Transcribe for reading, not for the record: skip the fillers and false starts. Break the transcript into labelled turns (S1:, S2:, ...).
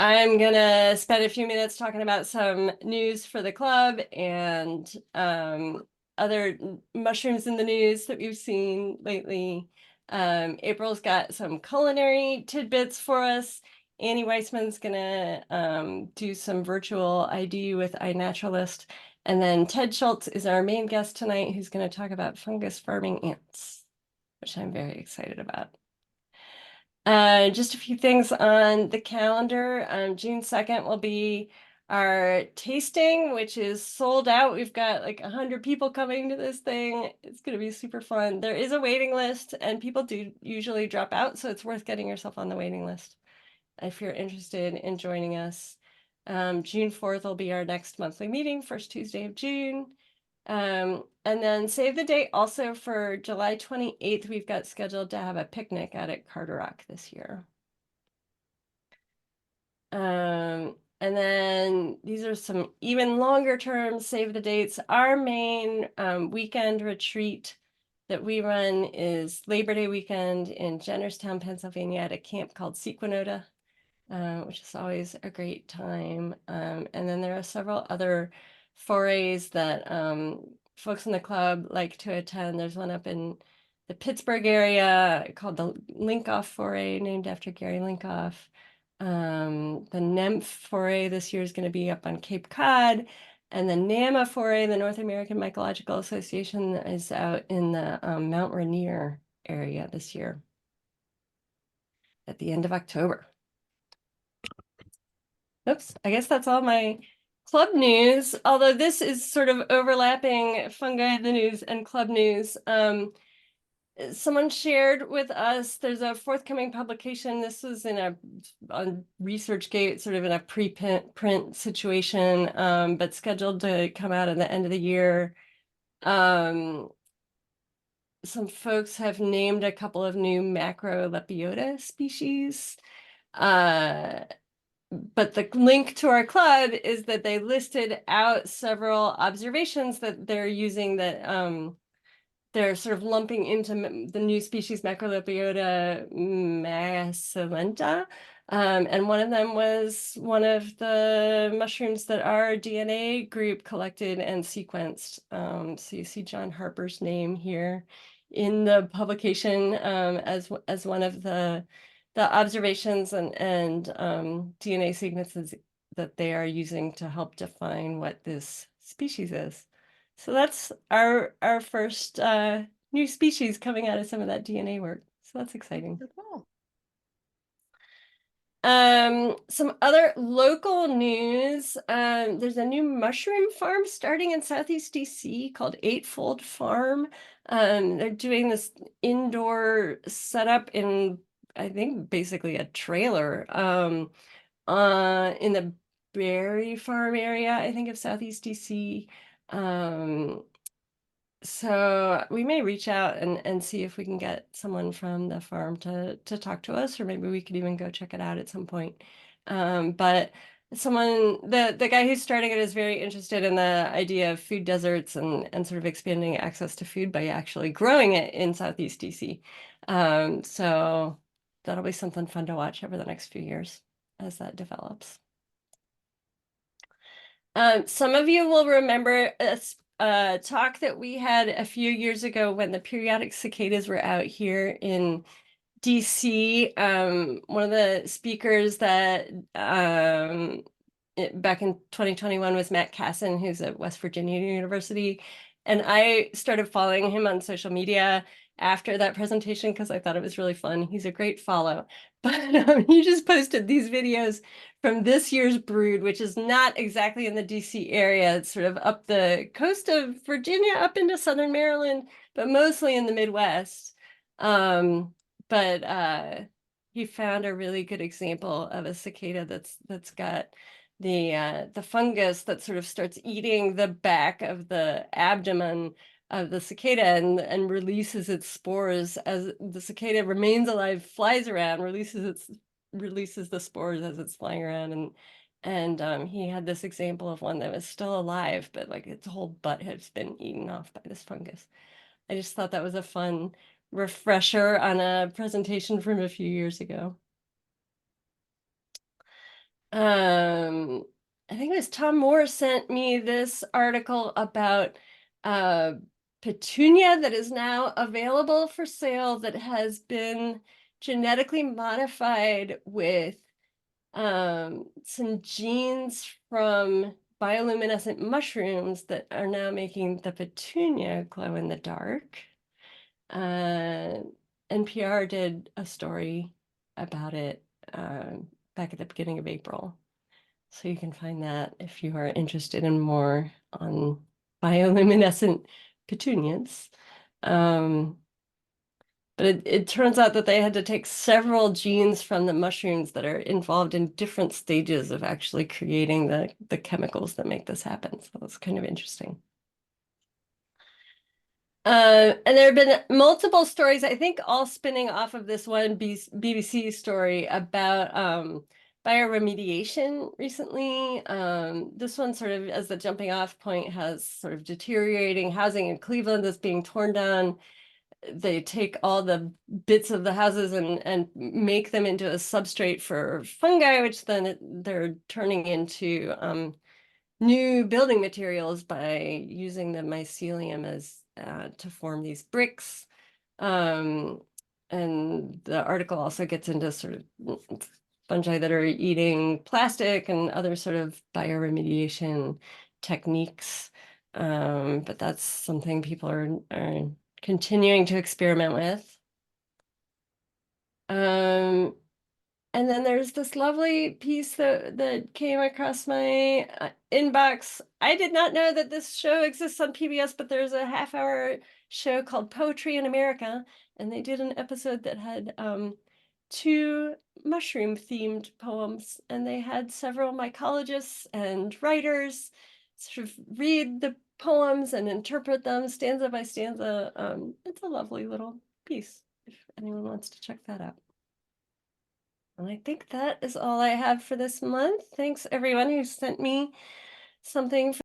S1: I'm gonna spend a few minutes talking about some news for the club and other mushrooms in the news that we've seen lately. April's got some culinary tidbits for us. Annie Weissman's gonna do some virtual ID with iNaturalist. And then Ted Schultz is our main guest tonight, who's gonna talk about fungus farming ants, which I'm very excited about. Just a few things on the calendar. June 2nd will be our tasting, which is sold out. We've got like 100 people coming to this thing. It's going to be super fun. There is a waiting list, and people do usually drop out, so it's worth getting yourself on the waiting list if you're interested in joining us. June 4th will be our next monthly meeting, first Tuesday of June. And then save the date also for July 28th. We've got scheduled to have a picnic out at Carter Rock this year. And then these are some even longer term save the dates. Our main weekend retreat that we run is Labor Day weekend in Jennerstown, Pennsylvania at a camp called Sequanota, which is always a great time. And then there are several other forays that folks in the club like to attend. There's one up in the Pittsburgh area called the Linkoff Foray, named after Gary Linkoff. The NEMF Foray this year is going to be up on Cape Cod. And the NAMA Foray, the North American Mycological Association, is out in the Mount Rainier area this year at the end of October. Oops, I guess that's all my club news, although this is sort of overlapping fungi, the news, and club news. Someone shared with us, there's a forthcoming publication. This was on ResearchGate, sort of in a pre-print situation, but scheduled to come out at the end of the year. Some folks have named a couple of new Macrolepiota species. But the link to our club is that they listed out several observations that they're using that they're sort of lumping into the new species Macrolepiota macilenta. And one of them was one of the mushrooms that our DNA group collected and sequenced. So you see John Harper's name here in the publication as one of the observations and DNA sequences that they are using to help define what this species is. So that's our first new species coming out of some of that DNA work. So that's exciting.
S2: Cool.
S1: Some other local news. There's a new mushroom farm starting in Southeast DC called Eightfold Farm. They're doing this indoor setup in, I think, basically a trailer in the Berry Farm area, I think, of Southeast DC. So we may reach out and see if we can get someone from the farm to talk to us, or maybe we could even go check it out at some point. But the guy who's starting it is very interested in the idea of food deserts and sort of expanding access to food by actually growing it in Southeast DC. So that'll be something fun to watch over the next few years as that develops. Some of you will remember a talk that we had a few years ago when the periodic cicadas were out here in DC. One of the speakers that back in 2021 was Matt Casson, who's at West Virginia University. And I started following him on social media after that presentation because I thought it was really fun. He's a great follow. But he just posted these videos from this year's brood, which is not exactly in the DC area. It's sort of up the coast of Virginia, up into southern Maryland, but mostly in the Midwest. But he found a really good example of a cicada that's got the fungus that sort of starts eating the back of the abdomen of the cicada and releases its spores as the cicada remains alive, flies around, releases the spores as it's flying around. And he had this example of one that was still alive, but like its whole butt has been eaten off by this fungus. I just thought that was a fun refresher on a presentation from a few years ago. um, I think it was Tom Moore sent me this article about uh, petunia that is now available for sale that has been genetically modified with some genes from bioluminescent mushrooms that are now making the petunia glow in the dark. Uh, NPR did a story about it back at the beginning of April. So you can find that if you are interested in more on bioluminescent petunias. Um, but it turns out that they had to take several genes from the mushrooms that are involved in different stages of actually creating the chemicals that make this happen. So it's kind of interesting. And there have been multiple stories, I think all spinning off of this one BBC story about bioremediation recently. This one sort of, as the jumping off point, has sort of deteriorating housing in Cleveland that's being torn down. They take all the bits of the houses and make them into a substrate for fungi, which then they're turning into new building materials by using the mycelium as to form these bricks. Um, and the article also gets into sort of fungi that are eating plastic and other sort of bioremediation techniques. But that's something people are continuing to experiment with. And then there's this lovely piece that came across my inbox. I did not know that this show exists on PBS, but there's a half-hour show called Poetry in America, and they did an episode that had two mushroom-themed poems, and they had several mycologists and writers sort of read the poems and interpret them stanza by stanza. It's a lovely little piece if anyone wants to check that out. And I think that is all I have for this month. Thanks everyone who sent me something